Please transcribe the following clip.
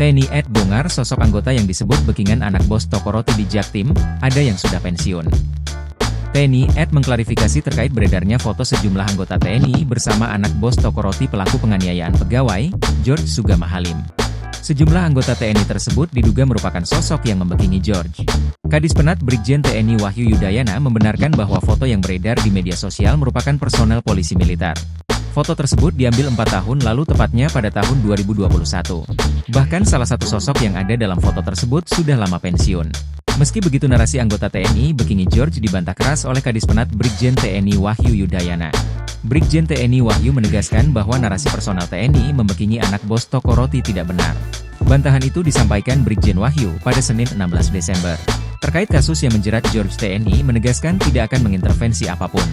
TNI AD Bongar sosok anggota yang disebut Bekingan Anak Bos Toko Roti di Jaktim, ada yang sudah pensiun. TNI AD mengklarifikasi terkait beredarnya foto sejumlah anggota TNI bersama Anak Bos Toko Roti pelaku penganiayaan pegawai, Sugama Halim. Sejumlah anggota TNI tersebut diduga merupakan sosok yang membekingi George. Kadispenad Brigjen TNI Wahyu Yudhayana membenarkan bahwa foto yang beredar di media sosial merupakan personel Polisi Militer. Foto tersebut diambil 4 tahun lalu, tepatnya pada tahun 2021. Bahkan salah satu sosok yang ada dalam foto tersebut sudah lama pensiun. Meski begitu, narasi anggota TNI bekingi George dibantah keras oleh Kadispenad Brigjen TNI Wahyu Yudhayana. Brigjen TNI Wahyu menegaskan bahwa narasi personal TNI membekingi Anak Bos Toko Roti tidak benar. Bantahan itu disampaikan Brigjen Wahyu pada Senin 16 Desember. Terkait kasus yang menjerat George, TNI menegaskan tidak akan mengintervensi apapun.